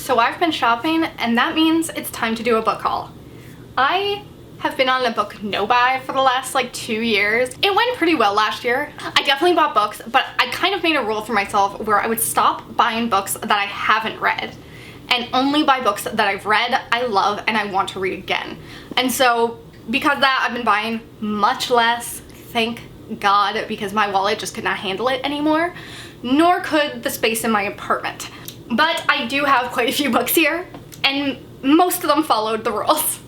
So I've been shopping, and that means it's time to do a book haul. I have been on a book no-buy for the last like 2 years. It went pretty well last year. I definitely bought books, but I kind of made a rule for myself where I would stop buying books that I haven't read and only buy books that I've read, I love, and I want to read again. And so because of that, I've been buying much less, thank God, because my wallet just could not handle it anymore, nor could the space in my apartment. But I do have quite a few books here, and most of them followed the rules.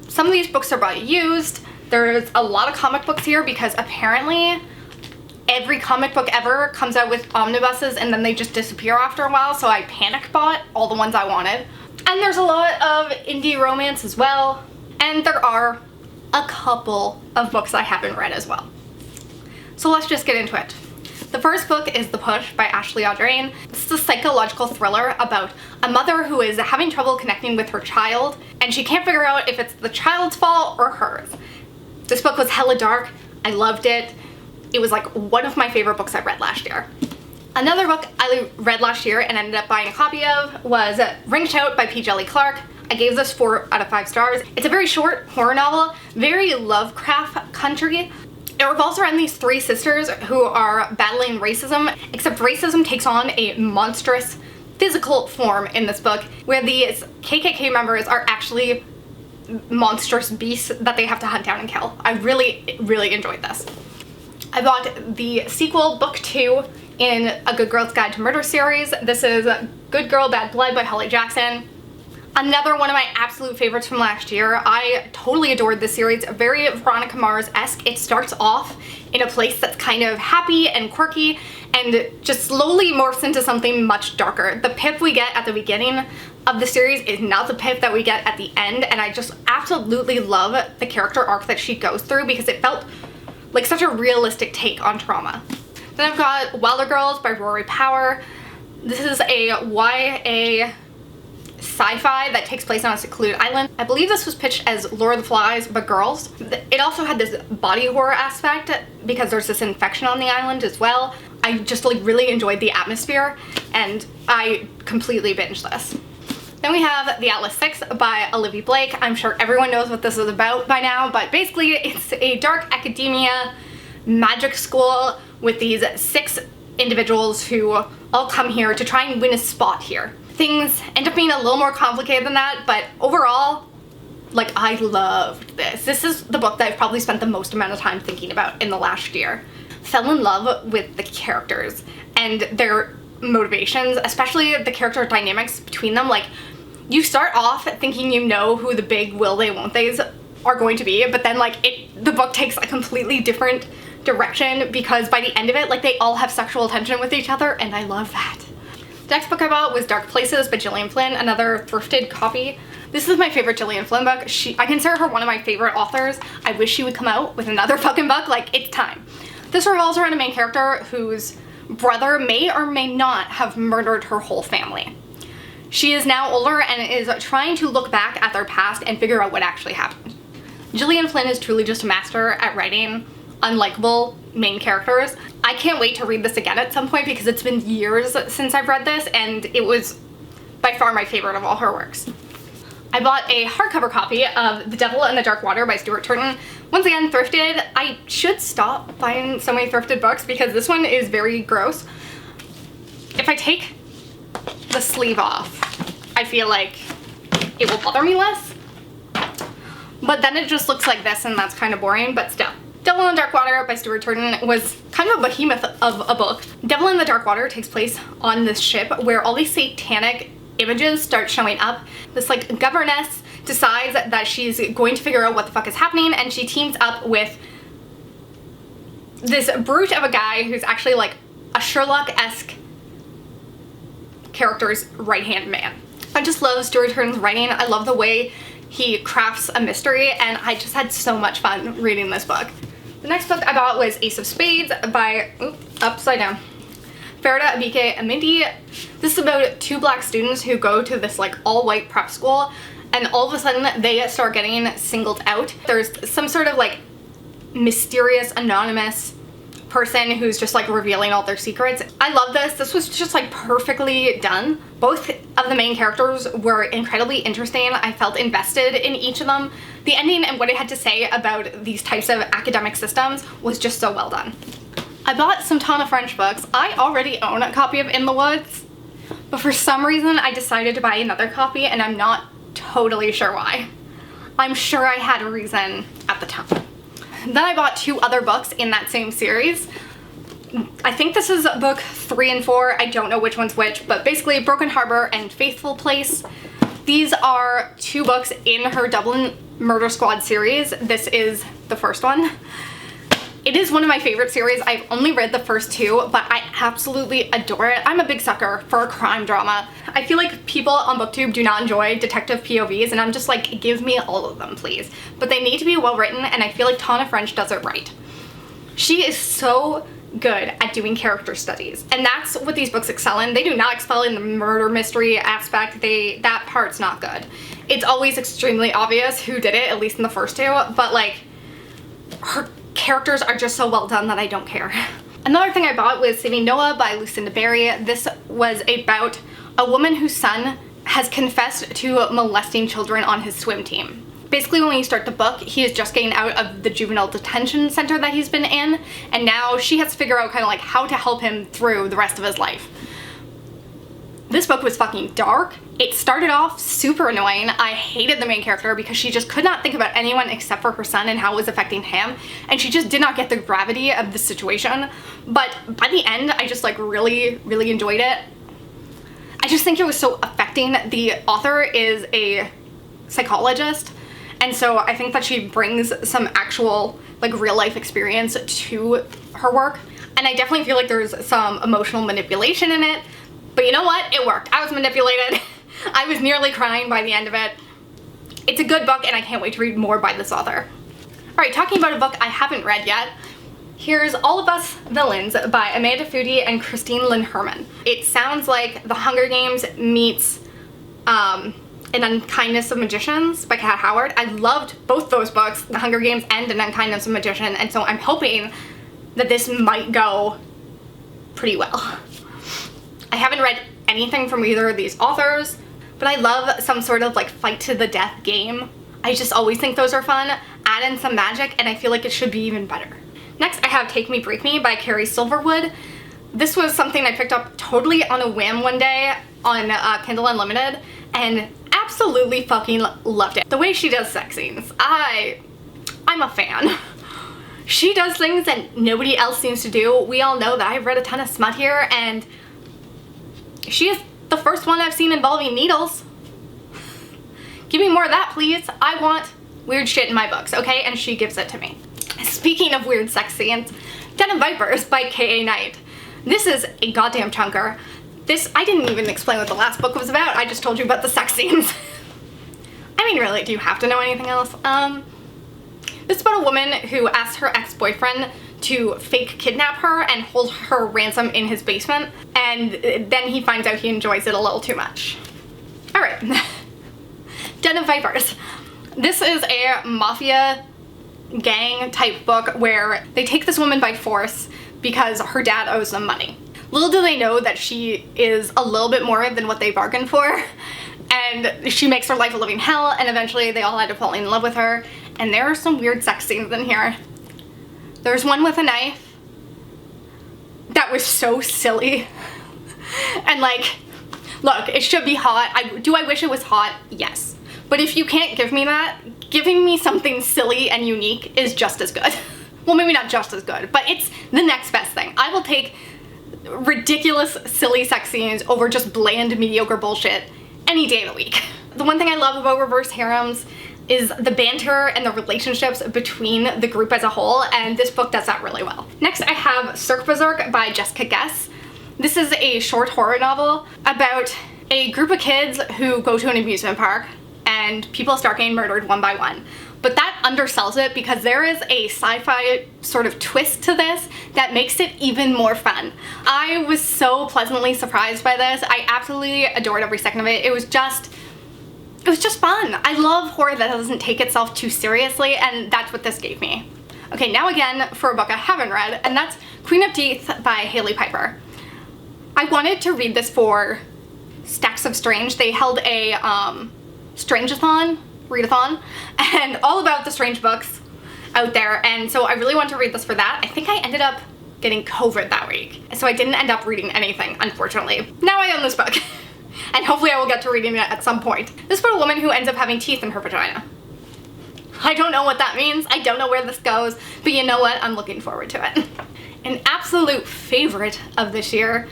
Some of these books are bought used. There's a lot of comic books here because apparently every comic book ever comes out with omnibuses and then they just disappear after a while, so I panic bought all the ones I wanted. And there's a lot of indie romance as well, and there are a couple of books I haven't read as well. So let's just get into it. The first book is The Push by Ashley Audrain. This is a psychological thriller about a mother who is having trouble connecting with her child, and she can't figure out if it's the child's fault or hers. This book was hella dark. I loved it. It was like one of my favorite books I read last year. Another book I read last year and ended up buying a copy of was Ring Shout by P. Jelly Clark. I gave this 4 out of 5 stars. It's a very short horror novel, very Lovecraft country. It revolves around these 3 sisters who are battling racism, except racism takes on a monstrous physical form in this book, where these KKK members are actually monstrous beasts that they have to hunt down and kill. I really, really enjoyed this. I bought the sequel, book 2, in A Good Girl's Guide to Murder series. This is Good Girl, Bad Blood by Holly Jackson. Another one of my absolute favorites from last year. I totally adored this series, very Veronica Mars-esque. It starts off in a place that's kind of happy and quirky and just slowly morphs into something much darker. The Pip we get at the beginning of the series is not the Pip that we get at the end, and I just absolutely love the character arc that she goes through because it felt like such a realistic take on trauma. Then I've got Wilder Girls by Rory Power. This is a YA sci-fi that takes place on a secluded island. I believe this was pitched as Lord of the Flies but girls. It also had this body horror aspect because there's this infection on the island as well. I just like really enjoyed the atmosphere and I completely binged this. Then we have The Atlas 6 by Olivia Blake. I'm sure everyone knows what this is about by now, but basically it's a dark academia magic school with these 6 individuals who all come here to try and win a spot here. Things end up being a little more complicated than that, but overall, like, I loved this. This is the book that I've probably spent the most amount of time thinking about in the last year. Fell in love with the characters and their motivations, especially the character dynamics between them. Like, you start off thinking you know who the big will they won't they's are going to be, but then like the book takes a completely different direction because by the end of it, like, they all have sexual tension with each other, and I love that. The next book I bought was Dark Places by Gillian Flynn, another thrifted copy. This is my favorite Gillian Flynn book. I consider her one of my favorite authors. I wish she would come out with another fucking book. Like, it's time. This revolves around a main character whose brother may or may not have murdered her whole family. She is now older and is trying to look back at their past and figure out what actually happened. Gillian Flynn is truly just a master at writing unlikable main characters. I can't wait to read this again at some point because it's been years since I've read this and it was by far my favorite of all her works. I bought a hardcover copy of The Devil in the Dark Water by Stuart Turton. Once again, thrifted. I should stop buying so many thrifted books because this one is very gross. If I take the sleeve off, I feel like it will bother me less. But then it just looks like this and that's kind of boring, but still. Devil in the Dark Water by Stuart Turton was kind of a behemoth of a book. Devil in the Dark Water takes place on this ship where all these satanic images start showing up. This like governess decides that she's going to figure out what the fuck is happening, and she teams up with this brute of a guy who's actually like a Sherlock-esque character's right-hand man. I just love Stuart Turton's writing. I love the way he crafts a mystery, and I just had so much fun reading this book. The next book I bought was Ace of Spades by, upside down, Farida Abike Amindi. This is about 2 black students who go to this like all-white prep school, and all of a sudden they start getting singled out. There's some sort of like mysterious anonymous person who's just like revealing all their secrets. I love this. This was just like perfectly done. Both of the main characters were incredibly interesting. I felt invested in each of them. The ending and what it had to say about these types of academic systems was just so well done. I bought some Tana French books. I already own a copy of In the Woods, but for some reason I decided to buy another copy and I'm not totally sure why. I'm sure I had a reason at the time. Then I bought 2 other books in that same series. I think this is book 3 and 4. I don't know which one's which, but basically Broken Harbor and Faithful Place. These are 2 books in her Dublin Murder Squad series. This is the first one. It is one of my favorite series. I've only read the first 2, but I absolutely adore it. I'm a big sucker for a crime drama. I feel like people on BookTube do not enjoy detective POVs, and I'm just like, give me all of them, please. But they need to be well written, and I feel like Tana French does it right. She is so good at doing character studies, and that's what these books excel in. They do not excel in the murder mystery aspect. That part's not good. It's always extremely obvious who did it, at least in the first 2, but like, her characters are just so well done that I don't care. Another thing I bought was Saving Noah by Lucinda Berry. This was about a woman whose son has confessed to molesting children on his swim team. Basically, when you start the book, he is just getting out of the juvenile detention center that he's been in, and now she has to figure out kind of like how to help him through the rest of his life. This book was fucking dark. It started off super annoying. I hated the main character because she just could not think about anyone except for her son and how it was affecting him, and she just did not get the gravity of the situation. But by the end, I just like really enjoyed it. I just think it was so affecting. The author is a psychologist, and so I think that she brings some actual like real life experience to her work, and I definitely feel like there's some emotional manipulation in it. But you know what? It worked. I was manipulated. I was nearly crying by the end of it. It's a good book and I can't wait to read more by this author. Alright, talking about a book I haven't read yet, here's All of Us Villains by Amanda Foody and Christine Lynn Herman. It sounds like The Hunger Games meets An Unkindness of Magicians by Kat Howard. I loved both those books, The Hunger Games and An Unkindness of Magician, and so I'm hoping that this might go pretty well. I haven't read anything from either of these authors, but I love some sort of like fight to the death game. I just always think those are fun. Add in some magic and I feel like it should be even better. Next I have Take Me Break Me by Carrie Silverwood. This was something I picked up totally on a whim one day on Kindle Unlimited and absolutely fucking loved it. The way she does sex scenes, I'm a fan. She does things that nobody else seems to do. We all know that I've read a ton of smut here, and she is the first one I've seen involving needles. Give me more of that, please. I want weird shit in my books, okay? And she gives it to me. Speaking of weird sex scenes, Den of Vipers by K.A. Knight. This is a goddamn chunker. I didn't even explain what the last book was about. I just told you about the sex scenes. I mean, really, do you have to know anything else? This is about a woman who asks her ex-boyfriend to fake kidnap her and hold her ransom in his basement, and then he finds out he enjoys it a little too much. Alright. Den of Vipers. This is a mafia gang type book where they take this woman by force because her dad owes them money. Little do they know that she is a little bit more than what they bargained for, and she makes her life a living hell, and eventually they all end up falling in love with her, and there are some weird sex scenes in here. There's one with a knife that was so silly. And like, look, it should be hot. Do I wish it was hot? Yes. But if you can't give me that, giving me something silly and unique is just as good. Well, maybe not just as good, but it's the next best thing. I will take ridiculous, silly sex scenes over just bland, mediocre bullshit any day of the week. The one thing I love about reverse harems is the banter and the relationships between the group as a whole, and this book does that really well. Next I have Cirque Berserk by Jessica Guess. This is a short horror novel about a group of kids who go to an amusement park and people start getting murdered one by one. But that undersells it because there is a sci-fi sort of twist to this that makes it even more fun. I was so pleasantly surprised by this. I absolutely adored every second of it. It was just fun. I love horror that doesn't take itself too seriously, and that's what this gave me. Okay, now again for a book I haven't read, and that's Queen of Teeth by Haley Piper. I wanted to read this for Stacks of Strange. They held a Strange-a-thon, readathon, and all about the strange books out there, and so I really want to read this for that. I think I ended up getting COVID that week, so I didn't end up reading anything, unfortunately. Now I own this book, and hopefully I will get to reading it at some point. This is about a woman who ends up having teeth in her vagina. I don't know what that means, I don't know where this goes, but you know what, I'm looking forward to it. An absolute favorite of this year,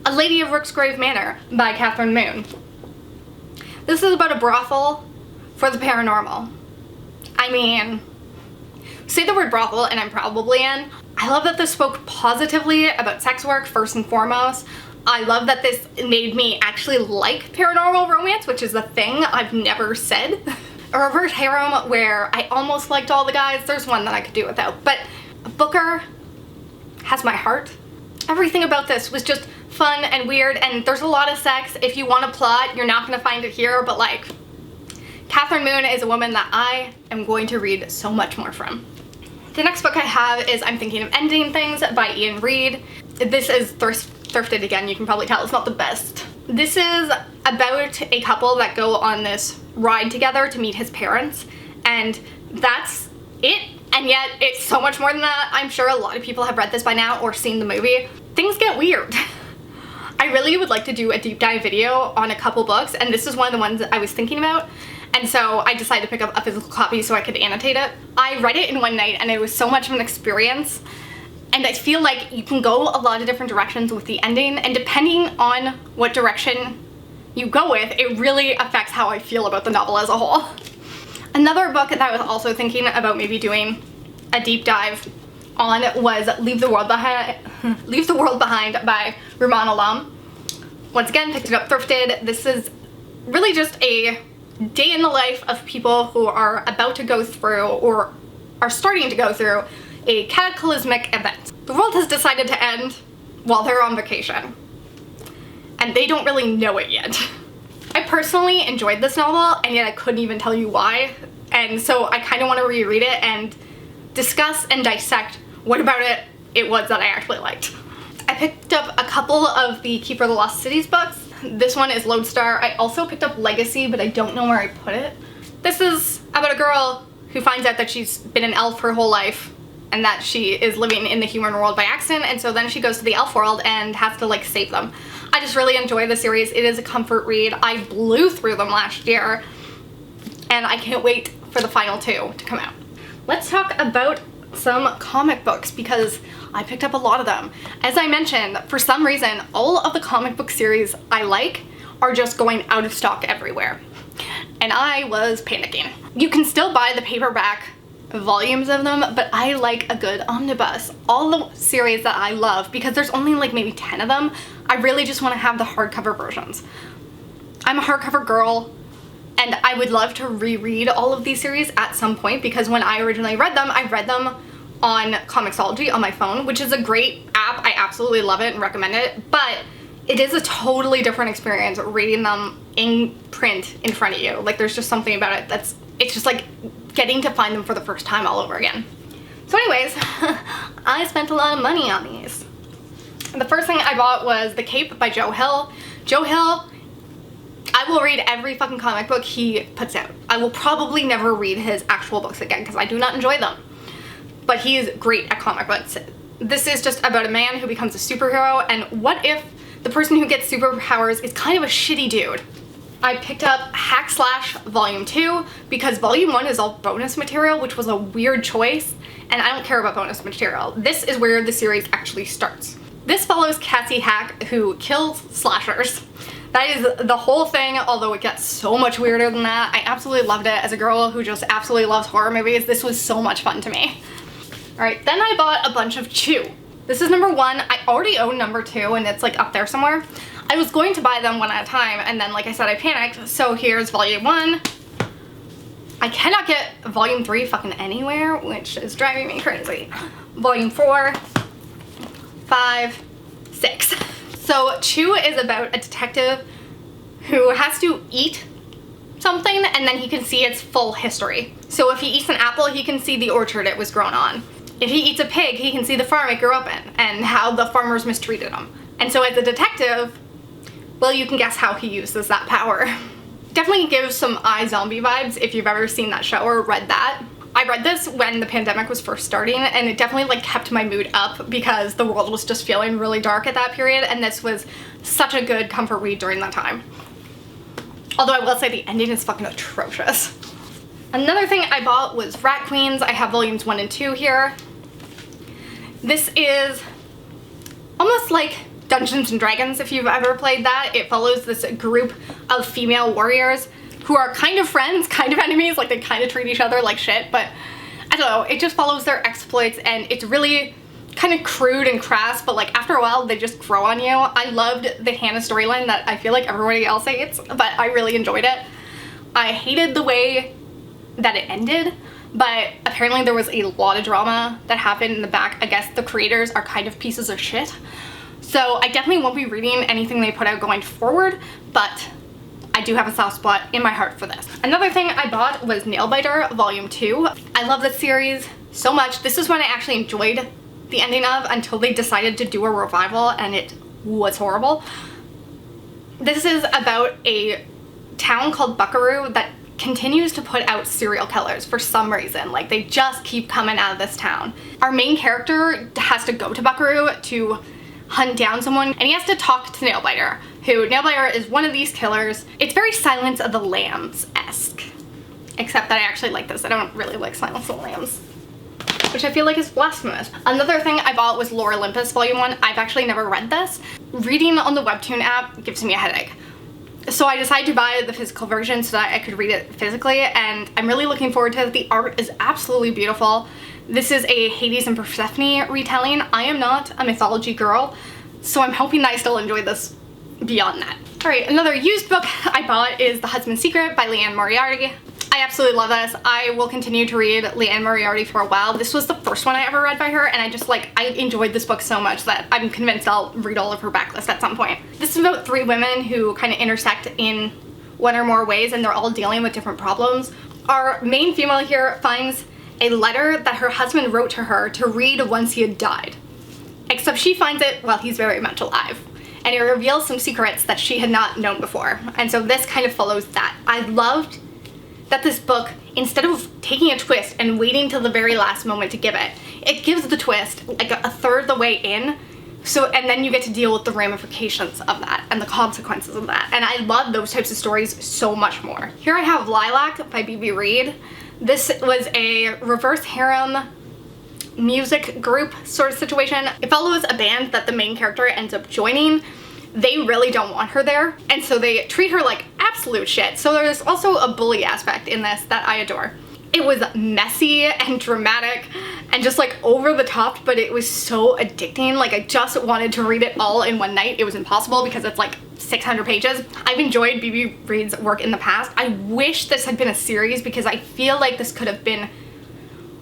A Lady of Rooksgrave Manor by Catherine Moon. This is about a brothel for the paranormal. I mean, say the word brothel and I'm probably in. I love that this spoke positively about sex work first and foremost. I love that this made me actually like paranormal romance, which is a thing I've never said. A reverse harem where I almost liked all the guys. There's one that I could do without, but Booker has my heart. Everything about this was just fun and weird, and there's a lot of sex. If you want a plot, you're not gonna find it here, but like, Catherine Moon is a woman that I am going to read so much more from. The next book I have is I'm Thinking of Ending Things by Ian Reid. This is thrifted again, you can probably tell it's not the best. This is about a couple that go on this ride together to meet his parents, and that's it. And yet it's so much more than that. I'm sure a lot of people have read this by now or seen the movie. Things get weird. I really would like to do a deep dive video on a couple books, and this is one of the ones that I was thinking about, and so I decided to pick up a physical copy so I could annotate it. I read it in one night and it was so much of an experience, and I feel like you can go a lot of different directions with the ending, and depending on what direction you go with, it really affects how I feel about the novel as a whole. Another book that I was also thinking about maybe doing a deep dive on was Leave the World Behind by Rumaan Alam. Once again, picked it up thrifted. This is really just a day in the life of people who are about to go through or are starting to go through a cataclysmic event. The world has decided to end while they're on vacation, and they don't really know it yet. I personally enjoyed this novel, and yet I couldn't even tell you why, and so I kind of want to reread it and discuss and dissect what about it was that I actually liked. I picked up a couple of the Keeper of the Lost Cities books. This one is Lodestar. I also picked up Legacy, but I don't know where I put it. This is about a girl who finds out that she's been an elf her whole life and that she is living in the human world by accident, and so then she goes to the elf world and has to like save them. I just really enjoy the series. It is a comfort read. I blew through them last year, and I can't wait for the final two to come out. Let's talk about some comic books because I picked up a lot of them. As I mentioned, for some reason, all of the comic book series I like are just going out of stock everywhere, and I was panicking. You can still buy the paperback volumes of them, but I like a good omnibus. All the series that I love, because there's only like maybe 10 of them, I really just want to have the hardcover versions. I'm a hardcover girl, and I would love to reread all of these series at some point, because when I originally read them, I read them on Comixology on my phone, which is a great app. I absolutely love it and recommend it, but it is a totally different experience reading them in print in front of you. Like, there's just something about it it's just like getting to find them for the first time all over again. So anyways, I spent a lot of money on these. The first thing I bought was The Cape by Joe Hill. Joe Hill, I will read every fucking comic book he puts out. I will probably never read his actual books again because I do not enjoy them. But he is great at comic books. This is just about a man who becomes a superhero, and what if the person who gets superpowers is kind of a shitty dude? I picked up Hack Slash Volume 2 because Volume 1 is all bonus material, which was a weird choice, and I don't care about bonus material. This is where the series actually starts. This follows Cassie Hack, who kills slashers. That is the whole thing, although it gets so much weirder than that. I absolutely loved it. As a girl who just absolutely loves horror movies, this was so much fun to me. Alright, then I bought a bunch of Chew. This is number 1. I already own number 2, and it's like up there somewhere. I was going to buy them one at a time, and then like I said, I panicked, so here's Volume 1. I cannot get Volume 3 fucking anywhere, which is driving me crazy. Volume 4, 5, 6. So Chew is about a detective who has to eat something and then he can see its full history. So if he eats an apple, he can see the orchard it was grown on. If he eats a pig, he can see the farm it grew up in and how the farmers mistreated him. And so as a detective, well, you can guess how he uses that power. Definitely gives some iZombie vibes if you've ever seen that show or read that. I read this when the pandemic was first starting, and it definitely like kept my mood up because the world was just feeling really dark at that period, and this was such a good comfort read during that time. Although I will say the ending is fucking atrocious. Another thing I bought was Rat Queens. I have volumes 1 and 2 here. This is almost like Dungeons and Dragons, if you've ever played that. It follows this group of female warriors who are kind of friends, kind of enemies, like they kind of treat each other like shit, but I don't know, it just follows their exploits, and it's really kind of crude and crass, but like after a while they just grow on you. I loved the Hannah storyline that I feel like everybody else hates, but I really enjoyed it. I hated the way that it ended, but apparently there was a lot of drama that happened in the back. I guess the creators are kind of pieces of shit. So I definitely won't be reading anything they put out going forward, but I do have a soft spot in my heart for this. Another thing I bought was Nailbiter Volume 2. I love this series so much. This is one I actually enjoyed the ending of until they decided to do a revival, and it was horrible. This is about a town called Buckaroo that continues to put out serial killers for some reason. Like they just keep coming out of this town. Our main character has to go to Buckaroo to hunt down someone, and he has to talk to Nailbiter, who Nailbiter is one of these killers. It's very Silence of the Lambs-esque, except that I actually like this. I don't really like Silence of the Lambs, which I feel like is blasphemous. Another thing I bought was Lore Olympus Volume 1. I've actually never read this. Reading on the Webtoon app gives me a headache. So I decided to buy the physical version so that I could read it physically, and I'm really looking forward to it. The art is absolutely beautiful. This is a Hades and Persephone retelling. I am not a mythology girl, so I'm hoping that I still enjoy this beyond that. Alright, another used book I bought is The Husband's Secret by Leanne Moriarty. I absolutely love this. I will continue to read Leanne Moriarty for a while. This was the first one I ever read by her, and I enjoyed this book so much that I'm convinced I'll read all of her backlist at some point. This is about 3 women who kind of intersect in one or more ways, and they're all dealing with different problems. Our main female here finds a letter that her husband wrote to her to read once he had died. Except she finds it while he's very much alive, and it reveals some secrets that she had not known before. And so this kind of follows that. I loved that this book, instead of taking a twist and waiting till the very last moment to give it, it gives the twist like a third of the way in. So, and then you get to deal with the ramifications of that and the consequences of that. And I love those types of stories so much more. Here I have Lilac by B.B. Reed. This was a reverse harem music group sort of situation. It follows a band that the main character ends up joining. They really don't want her there, and so they treat her like absolute shit. So there's also a bully aspect in this that I adore. It was messy and dramatic and just like over the top, but it was so addicting. Like I just wanted to read it all in one night. It was impossible because it's like 600 pages. I've enjoyed B.B. Reed's work in the past. I wish this had been a series because I feel like this could have been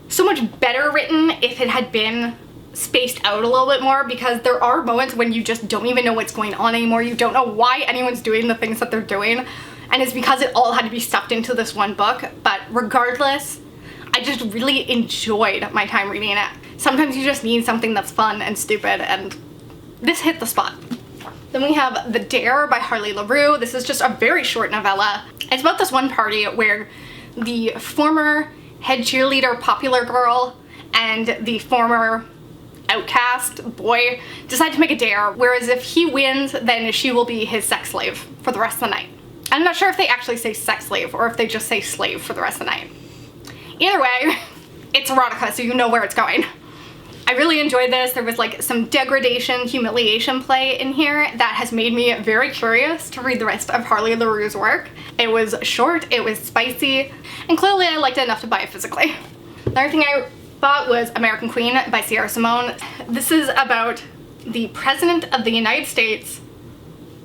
so much better written if it had been spaced out a little bit more, because there are moments when you just don't even know what's going on anymore. You don't know why anyone's doing the things that they're doing, and it's because it all had to be stuffed into this one book. But regardless, I just really enjoyed my time reading it. Sometimes you just need something that's fun and stupid, and this hit the spot. Then we have The Dare by Harley LaRue. This is just a very short novella. It's about this one party where the former head cheerleader popular girl and the former outcast boy decide to make a dare, whereas if he wins, then she will be his sex slave for the rest of the night. I'm not sure if they actually say sex slave or if they just say slave for the rest of the night. Either way, it's erotica, so you know where it's going. I really enjoyed this. There was like some degradation, humiliation play in here that has made me very curious to read the rest of Harley LaRue's work. It was short, it was spicy, and clearly I liked it enough to buy it physically. Another thing I bought was American Queen by Sierra Simone. This is about the President of the United States,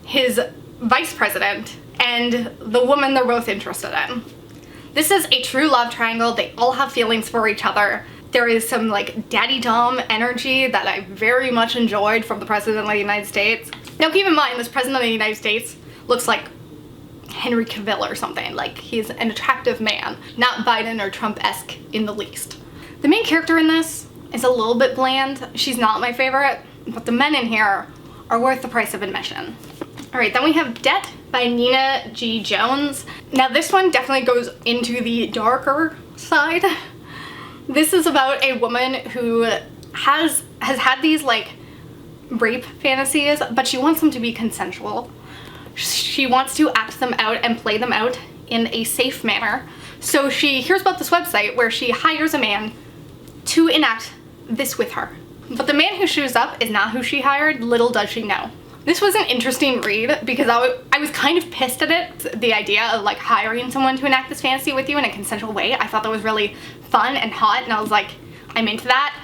his Vice President, and the woman they're both interested in. This is a true love triangle. They all have feelings for each other. There is some like daddy dom energy that I very much enjoyed from the President of the United States. Now keep in mind, this President of the United States looks like Henry Cavill or something. Like he's an attractive man, not Biden or Trump-esque in the least. The main character in this is a little bit bland. She's not my favorite, but the men in here are worth the price of admission. All right, then we have Debt by Nina G. Jones. Now this one definitely goes into the darker side. This is about a woman who has had these like rape fantasies, but she wants them to be consensual. She wants to act them out and play them out in a safe manner. So she hears about this website where she hires a man to enact this with her. But the man who shows up is not who she hired, little does she know. This was an interesting read because I was kind of pissed at it, the idea of like hiring someone to enact this fantasy with you in a consensual way. I thought that was really fun and hot, and I was like, I'm into that.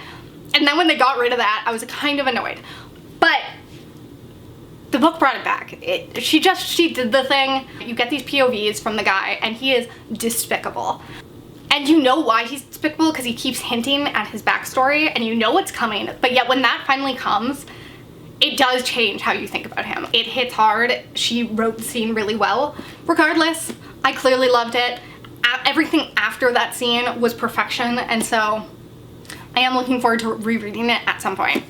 And then when they got rid of that, I was kind of annoyed. But the book brought it back. She did the thing. You get these POVs from the guy, and he is despicable. And you know why he's despicable, because he keeps hinting at his backstory, and you know what's coming. But yet when that finally comes, it does change how you think about him. It hits hard. She wrote the scene really well. Regardless, I clearly loved it. Everything after that scene was perfection, and so I am looking forward to rereading it at some point.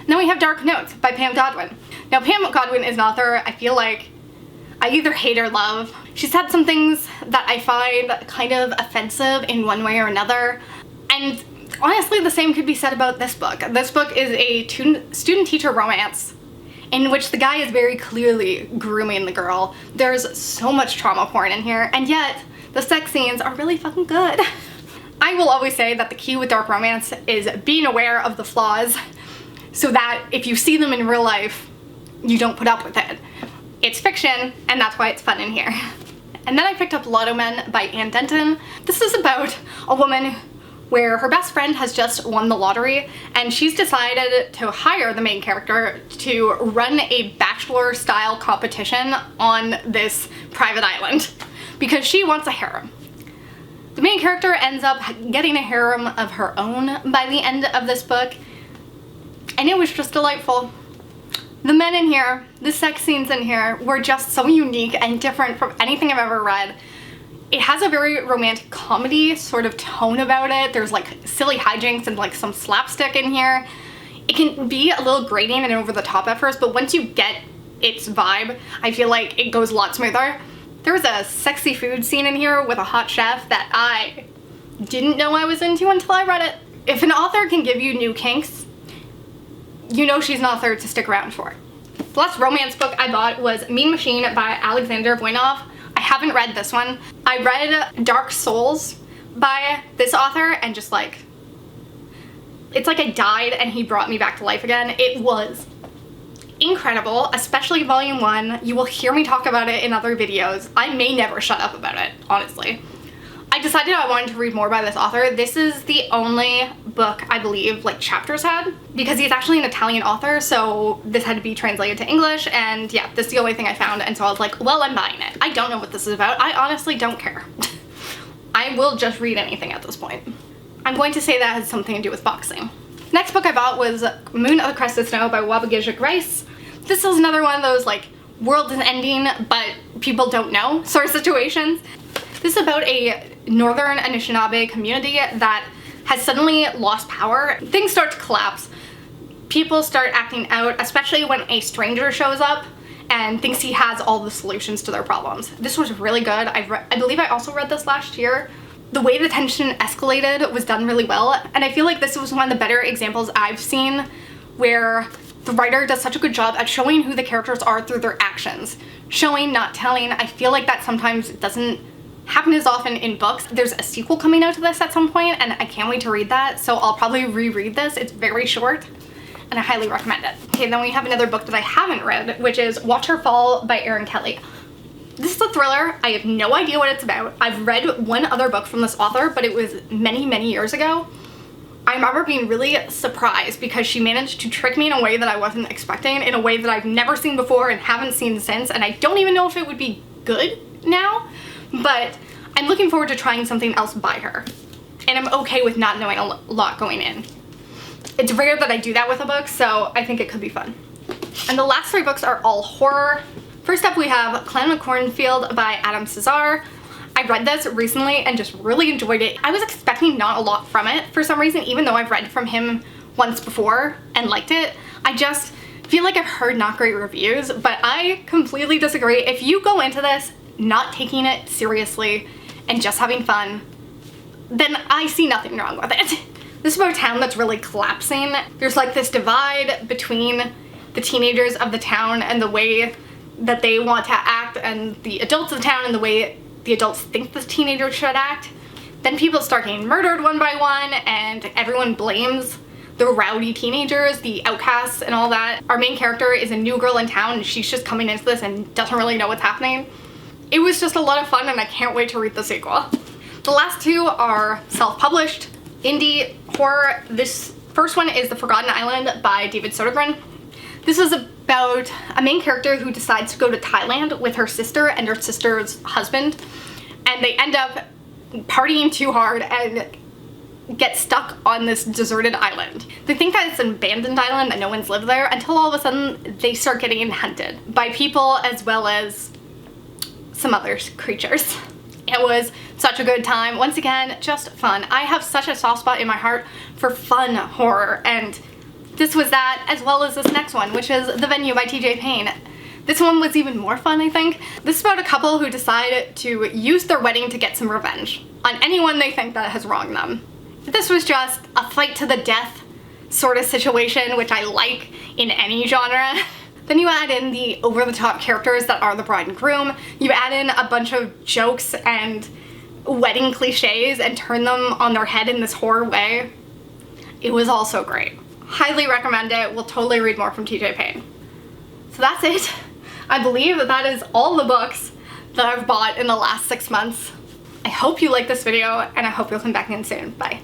Then we have Dark Notes by Pam Godwin. Now Pam Godwin is an author I feel like I either hate or love. She's had some things that I find kind of offensive in one way or another, and honestly the same could be said about this book. This book is a student-teacher romance in which the guy is very clearly grooming the girl. There's so much trauma porn in here, and yet the sex scenes are really fucking good. I will always say that the key with dark romance is being aware of the flaws so that if you see them in real life, you don't put up with it. It's fiction, and that's why it's fun in here. And then I picked up Lotto Men by Anne Denton. This is about a woman where her best friend has just won the lottery, and she's decided to hire the main character to run a bachelor-style competition on this private island because she wants a harem. The main character ends up getting a harem of her own by the end of this book, and it was just delightful. The men in here, the sex scenes in here were just so unique and different from anything I've ever read. It has a very romantic comedy sort of tone about it. There's like silly hijinks and like some slapstick in here. It can be a little grating and over the top at first, but once you get its vibe, I feel like it goes a lot smoother. There was a sexy food scene in here with a hot chef that I didn't know I was into until I read it. If an author can give you new kinks, you know she's an author to stick around for. The last romance book I bought was Mean Machine by Alexander Voynov. I haven't read this one. I read Dark Souls by this author and just like, it's like I died and he brought me back to life again. It was incredible, especially volume 1. You will hear me talk about it in other videos. I may never shut up about it, honestly. I decided I wanted to read more by this author. This is the only book I believe like chapters had, because he's actually an Italian author, so this had to be translated to English, and yeah, this is the only thing I found, and so I was like, well, I'm buying it. I don't know what this is about. I honestly don't care. I will just read anything at this point. I'm going to say that has something to do with boxing. Next book I bought was Moon of the Crested Snow by Wabagija Grace. This is another one of those like world is ending but people don't know sort of situations. This is about a northern Anishinaabe community that has suddenly lost power. Things start to collapse. People start acting out, especially when a stranger shows up and thinks he has all the solutions to their problems. This was really good. I believe I also read this last year. The way the tension escalated was done really well, and I feel like this was one of the better examples I've seen where the writer does such a good job at showing who the characters are through their actions. Showing, not telling. I feel like that sometimes doesn't happen as often in books. There's a sequel coming out to this at some point, and I can't wait to read that, so I'll probably reread this. It's very short, and I highly recommend it. Okay, then we have another book that I haven't read, which is Watch Her Fall by Erin Kelly. This is a thriller. I have no idea what it's about. I've read one other book from this author, but it was many, many years ago. I remember being really surprised because she managed to trick me in a way that I wasn't expecting, in a way that I've never seen before and haven't seen since, and I don't even know if it would be good now, but I'm looking forward to trying something else by her, and I'm okay with not knowing a lot going in. It's rare that I do that with a book, so I think it could be fun. And the last 3 books are all horror. First up we have Clan McCornfield by Adam Cesar. I read this recently and just really enjoyed it. I was expecting not a lot from it for some reason, even though I've read from him once before and liked it. I just feel like I've heard not great reviews, but I completely disagree. If you go into this not taking it seriously and just having fun, then I see nothing wrong with it. This is about a town that's really collapsing. There's like this divide between the teenagers of the town and the way that they want to act, and the adults of the town and the way the adults think the teenagers should act. Then people start getting murdered one by one, and everyone blames the rowdy teenagers, the outcasts and all that. Our main character is a new girl in town, and she's just coming into this and doesn't really know what's happening. It was just a lot of fun, and I can't wait to read the sequel. The last two are self-published indie horror. This first one is The Forgotten Island by David Sodergren. This is about a main character who decides to go to Thailand with her sister and her sister's husband, and they end up partying too hard and get stuck on this deserted island. They think that it's an abandoned island, that no one's lived there, until all of a sudden they start getting hunted by people as well as some other creatures. It was such a good time. Once again, just fun. I have such a soft spot in my heart for fun horror, and this was that, as well as this next one, which is The Venue by TJ Payne. This one was even more fun, I think. This is about a couple who decide to use their wedding to get some revenge on anyone they think that has wronged them. This was just a fight to the death sort of situation, which I like in any genre. Then you add in the over-the-top characters that are the bride and groom. You add in a bunch of jokes and wedding cliches and turn them on their head in this horror way. It was all so great. Highly recommend it. We'll totally read more from TJ Payne. So that's it. I believe that is all the books that I've bought in the last 6 months. I hope you liked this video, and I hope you'll come back in soon. Bye.